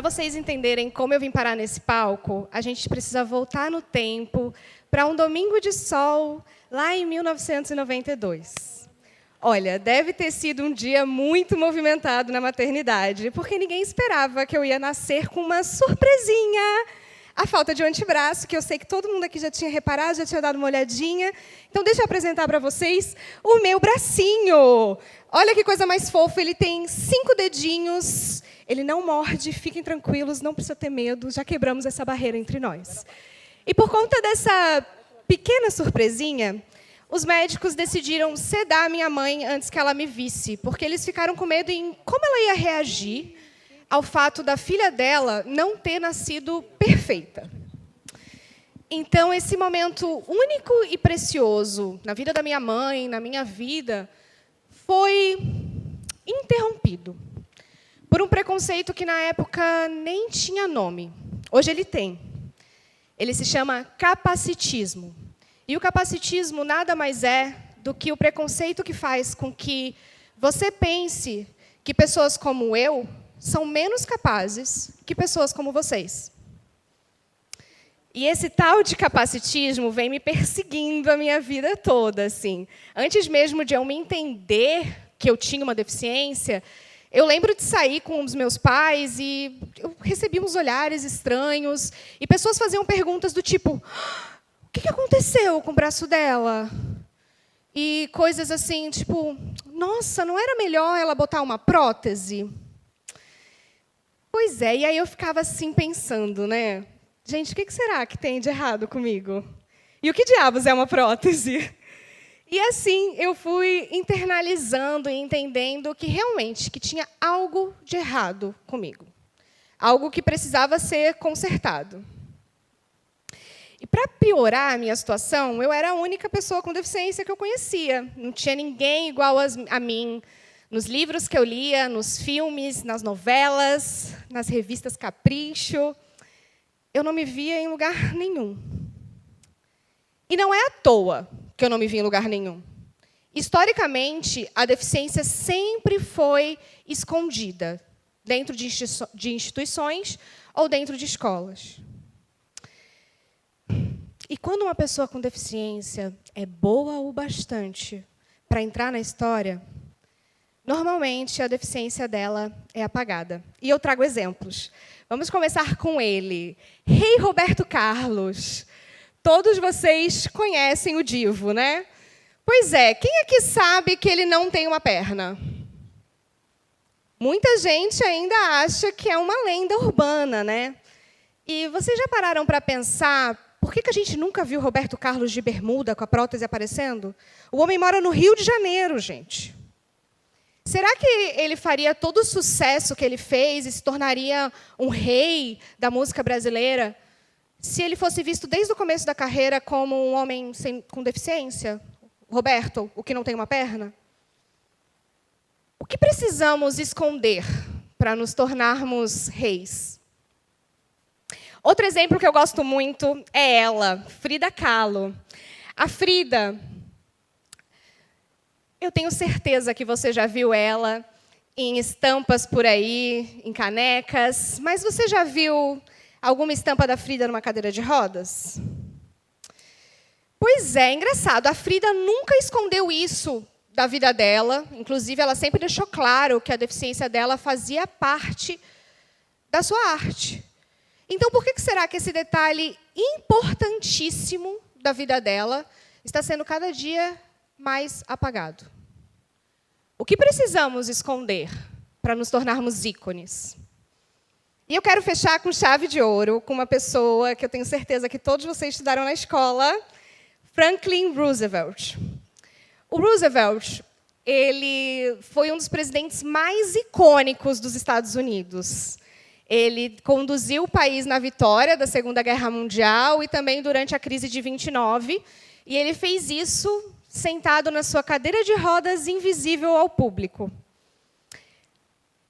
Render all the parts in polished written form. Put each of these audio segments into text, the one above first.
vocês entenderem como eu vim parar nesse palco, a gente precisa voltar no tempo para um domingo de sol, lá em 1992. Olha, deve ter sido um dia muito movimentado na maternidade, porque ninguém esperava que eu ia nascer com uma surpresinha. A falta de um antebraço, que eu sei que todo mundo aqui já tinha reparado, já tinha dado uma olhadinha. Então, deixa eu apresentar para vocês o meu bracinho. Olha que coisa mais fofa, ele tem 5 dedinhos, ele não morde, fiquem tranquilos, não precisa ter medo, já quebramos essa barreira entre nós. E por conta dessa pequena surpresinha, os médicos decidiram sedar a minha mãe antes que ela me visse, porque eles ficaram com medo em como ela ia reagir ao fato da filha dela não ter nascido perfeita. Então, esse momento único e precioso na vida da minha mãe, na minha vida, foi interrompido por um preconceito que, na época, nem tinha nome. Hoje ele tem. Ele se chama capacitismo. E o capacitismo nada mais é do que o preconceito que faz com que você pense que pessoas como eu são menos capazes que pessoas como vocês. E esse tal de capacitismo vem me perseguindo a minha vida toda, assim. Antes mesmo de eu me entender que eu tinha uma deficiência, eu lembro de sair com os meus pais e eu recebia uns olhares estranhos e pessoas faziam perguntas do tipo: o que aconteceu com o braço dela? E coisas assim, tipo: nossa, não era melhor ela botar uma prótese? Pois é, e aí eu ficava assim pensando, né? Gente, o que será que tem de errado comigo? E o que diabos é uma prótese? E assim eu fui internalizando e entendendo que realmente que tinha algo de errado comigo. Algo que precisava ser consertado. E para piorar a minha situação, eu era a única pessoa com deficiência que eu conhecia. Não tinha ninguém igual a mim. Nos livros que eu lia, nos filmes, nas novelas, nas revistas Capricho, eu não me via em lugar nenhum. E não é à toa que eu não me via em lugar nenhum. Historicamente, a deficiência sempre foi escondida dentro de instituições ou dentro de escolas. E quando uma pessoa com deficiência é boa o bastante para entrar na história, normalmente, a deficiência dela é apagada. E eu trago exemplos. Vamos começar com ele, Rei Roberto Carlos. Todos vocês conhecem o divo, né? Pois é, quem aqui sabe que ele não tem uma perna? Muita gente ainda acha que é uma lenda urbana, né? E vocês já pararam para pensar por que a gente nunca viu Roberto Carlos de bermuda com a prótese aparecendo? O homem mora no Rio de Janeiro, gente. Será que ele faria todo o sucesso que ele fez e se tornaria um rei da música brasileira se ele fosse visto desde o começo da carreira como um homem com deficiência? Roberto, o que não tem uma perna? O que precisamos esconder para nos tornarmos reis? Outro exemplo que eu gosto muito é ela, Frida Kahlo. A Frida, eu tenho certeza que você já viu ela em estampas por aí, em canecas, mas você já viu alguma estampa da Frida numa cadeira de rodas? Pois é, engraçado, a Frida nunca escondeu isso da vida dela, inclusive ela sempre deixou claro que a deficiência dela fazia parte da sua arte. Então, por que será que esse detalhe importantíssimo da vida dela está sendo cada dia mais apagado? O que precisamos esconder para nos tornarmos ícones? E eu quero fechar com chave de ouro com uma pessoa que eu tenho certeza que todos vocês estudaram na escola, Franklin Roosevelt. O Roosevelt, ele foi um dos presidentes mais icônicos dos Estados Unidos. Ele conduziu o país na vitória da Segunda Guerra Mundial e também durante a crise de 29, e ele fez isso sentado na sua cadeira de rodas, invisível ao público.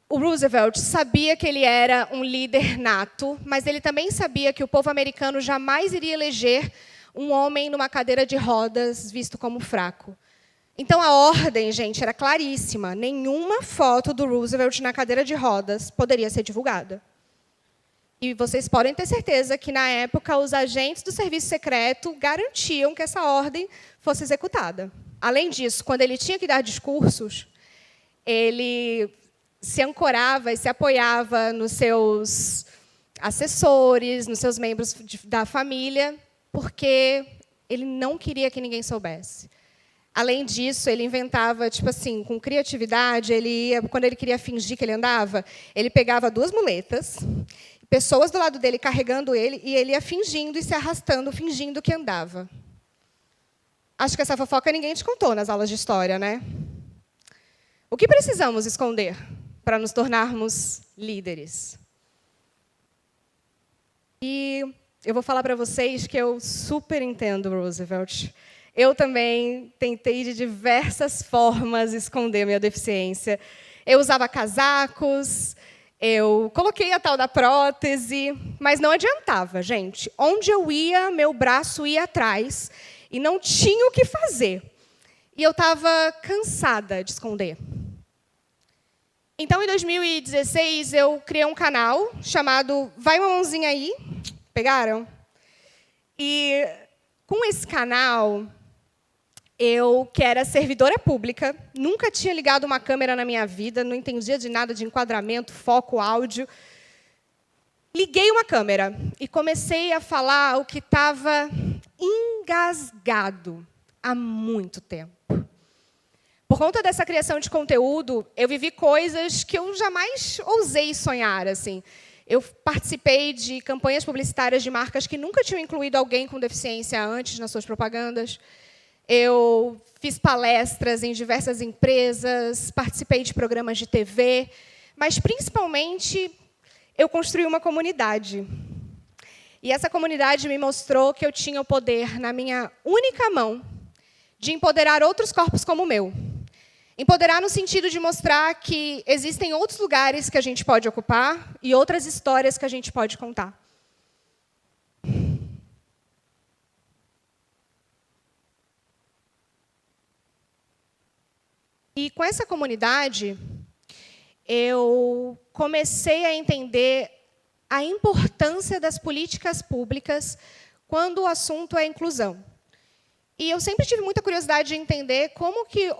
O Roosevelt sabia que ele era um líder nato, mas ele também sabia que o povo americano jamais iria eleger um homem numa cadeira de rodas visto como fraco. Então, a ordem, gente, era claríssima. Nenhuma foto do Roosevelt na cadeira de rodas poderia ser divulgada. E vocês podem ter certeza que, na época, os agentes do serviço secreto garantiam que essa ordem fosse executada. Além disso, quando ele tinha que dar discursos, ele se ancorava e se apoiava nos seus assessores, nos seus membros da família, porque ele não queria que ninguém soubesse. Além disso, ele inventava, tipo assim, com criatividade, quando ele queria fingir que ele andava, ele pegava 2 muletas, pessoas do lado dele carregando ele, e ele ia fingindo e se arrastando, fingindo que andava. Acho que essa fofoca ninguém te contou nas aulas de história, né? O que precisamos esconder para nos tornarmos líderes? E eu vou falar para vocês que eu super entendo Roosevelt. Eu também tentei de diversas formas esconder minha deficiência. Eu usava casacos, eu coloquei a tal da prótese, mas não adiantava, gente. Onde eu ia, meu braço ia atrás e não tinha o que fazer. E eu estava cansada de esconder. Então, em 2016, eu criei um canal chamado Vai Uma Mãozinha Aí. Pegaram? E com esse canal, eu, que era servidora pública, nunca tinha ligado uma câmera na minha vida, não entendia de nada de enquadramento, foco, áudio. Liguei uma câmera e comecei a falar o que estava engasgado há muito tempo. Por conta dessa criação de conteúdo, eu vivi coisas que eu jamais ousei sonhar, assim. Eu participei de campanhas publicitárias de marcas que nunca tinham incluído alguém com deficiência antes nas suas propagandas. Eu fiz palestras em diversas empresas, participei de programas de TV, mas, principalmente, eu construí uma comunidade. E essa comunidade me mostrou que eu tinha o poder, na minha única mão, de empoderar outros corpos como o meu. Empoderar no sentido de mostrar que existem outros lugares que a gente pode ocupar e outras histórias que a gente pode contar. E com essa comunidade, eu comecei a entender a importância das políticas públicas quando o assunto é inclusão. E eu sempre tive muita curiosidade de entender como que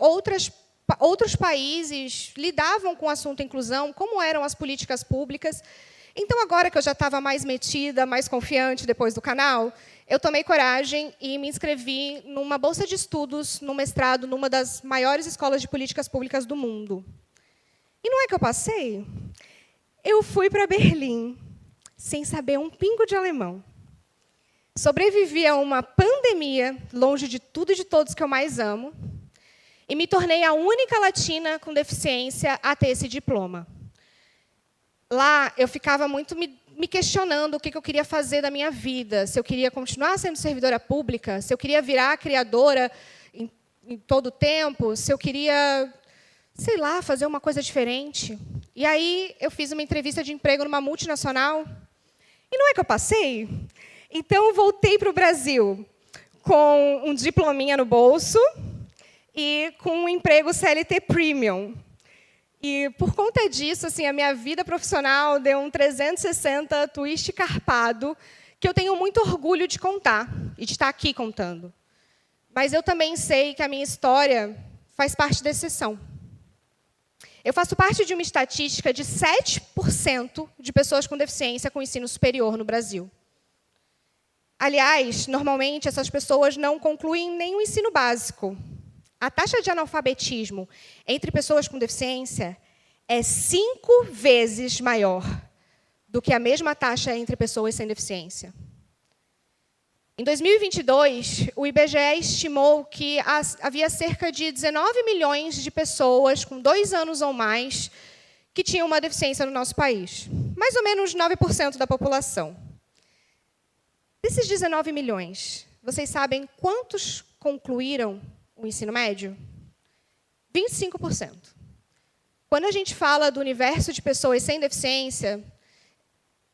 outros países lidavam com o assunto inclusão, como eram as políticas públicas. Então, agora que eu já estava mais metida, mais confiante depois do canal, eu tomei coragem e me inscrevi numa bolsa de estudos, no mestrado, numa das maiores escolas de políticas públicas do mundo. E não é que eu passei? Eu fui para Berlim, sem saber um pingo de alemão. Sobrevivi a uma pandemia, longe de tudo e de todos que eu mais amo, e me tornei a única latina com deficiência a ter esse diploma. Lá, eu ficava muito me questionando o que eu queria fazer da minha vida, se eu queria continuar sendo servidora pública, se eu queria virar criadora em todo o tempo, se eu queria, sei lá, fazer uma coisa diferente. E aí, eu fiz uma entrevista de emprego numa multinacional, e não é que eu passei? Então, eu voltei para o Brasil com um diplominha no bolso e com um emprego CLT Premium. E, por conta disso, assim, a minha vida profissional deu um 360 twist carpado, que eu tenho muito orgulho de contar e de estar aqui contando. Mas eu também sei que a minha história faz parte da exceção. Eu faço parte de uma estatística de 7% de pessoas com deficiência com ensino superior no Brasil. Aliás, normalmente, essas pessoas não concluem nem o ensino básico. A taxa de analfabetismo entre pessoas com deficiência é 5 vezes maior do que a mesma taxa entre pessoas sem deficiência. Em 2022, o IBGE estimou que havia cerca de 19 milhões de pessoas com 2 anos ou mais que tinham uma deficiência no nosso país. Mais ou menos 9% da população. Desses 19 milhões, vocês sabem quantos concluíram o ensino médio? 25%. Quando a gente fala do universo de pessoas sem deficiência,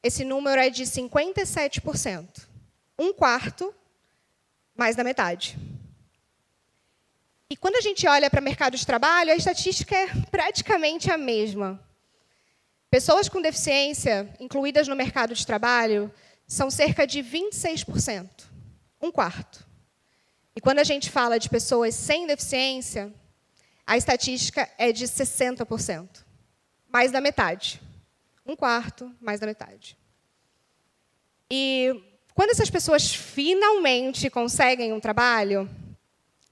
esse número é de 57%. 1/4, mais da metade. E quando a gente olha para o mercado de trabalho, a estatística é praticamente a mesma. Pessoas com deficiência incluídas no mercado de trabalho são cerca de 26%, um quarto. E quando a gente fala de pessoas sem deficiência, a estatística é de 60%, mais da metade. Um quarto, mais da metade. E quando essas pessoas finalmente conseguem um trabalho,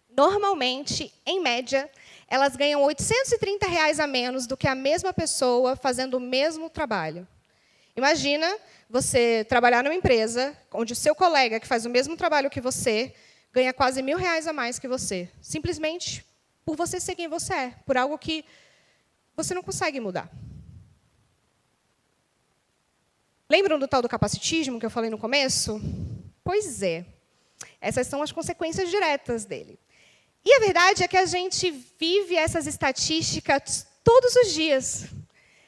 normalmente, em média, elas ganham R$ 830 a menos do que a mesma pessoa fazendo o mesmo trabalho. Imagina você trabalhar numa empresa onde o seu colega, que faz o mesmo trabalho que você, ganha quase R$ 1.000 a mais que você, simplesmente por você ser quem você é, por algo que você não consegue mudar. Lembram do tal do capacitismo que eu falei no começo? Pois é. Essas são as consequências diretas dele. E a verdade é que a gente vive essas estatísticas todos os dias.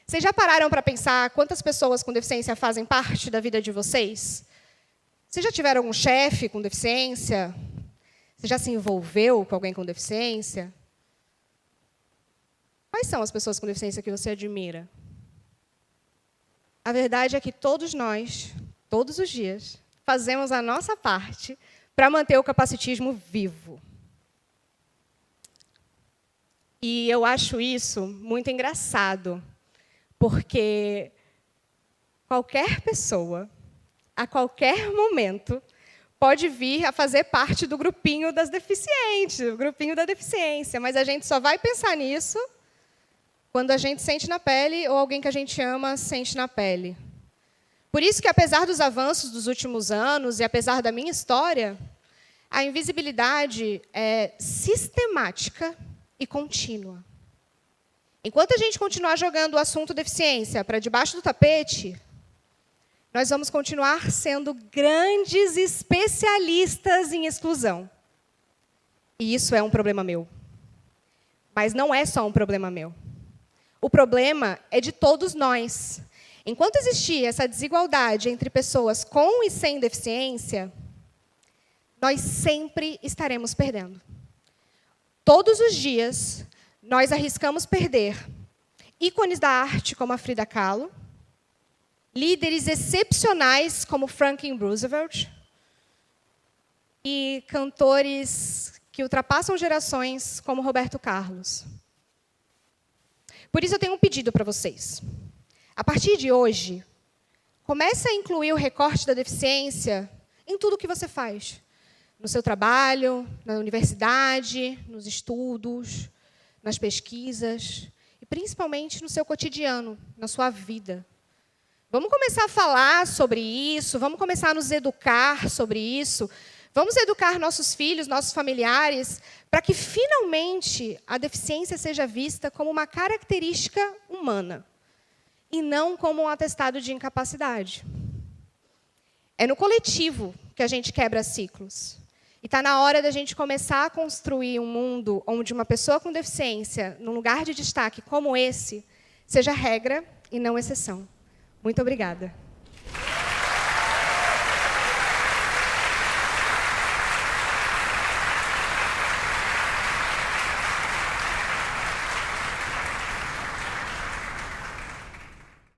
Vocês já pararam para pensar quantas pessoas com deficiência fazem parte da vida de vocês? Vocês já tiveram algum chefe com deficiência? Você já se envolveu com alguém com deficiência? Quais são as pessoas com deficiência que você admira? A verdade é que todos nós, todos os dias, fazemos a nossa parte para manter o capacitismo vivo. E eu acho isso muito engraçado, porque qualquer pessoa, a qualquer momento, pode vir a fazer parte do grupinho das deficientes, do grupinho da deficiência, mas a gente só vai pensar nisso quando a gente sente na pele ou alguém que a gente ama sente na pele. Por isso que, apesar dos avanços dos últimos anos e apesar da minha história, a invisibilidade é sistemática e contínua. Enquanto a gente continuar jogando o assunto deficiência para debaixo do tapete, nós vamos continuar sendo grandes especialistas em exclusão. E isso é um problema meu. Mas não é só um problema meu. O problema é de todos nós. Enquanto existir essa desigualdade entre pessoas com e sem deficiência, nós sempre estaremos perdendo. Todos os dias, nós arriscamos perder ícones da arte como a Frida Kahlo, líderes excepcionais como Franklin Roosevelt e cantores que ultrapassam gerações como Roberto Carlos. Por isso, eu tenho um pedido para vocês. A partir de hoje, comece a incluir o recorte da deficiência em tudo que você faz. No seu trabalho, na universidade, nos estudos, nas pesquisas e, principalmente, no seu cotidiano, na sua vida. Vamos começar a falar sobre isso, vamos começar a nos educar sobre isso, vamos educar nossos filhos, nossos familiares, para que, finalmente, a deficiência seja vista como uma característica humana e não como um atestado de incapacidade. É no coletivo que a gente quebra ciclos. E está na hora da gente começar a construir um mundo onde uma pessoa com deficiência, num lugar de destaque como esse, seja regra e não exceção. Muito obrigada.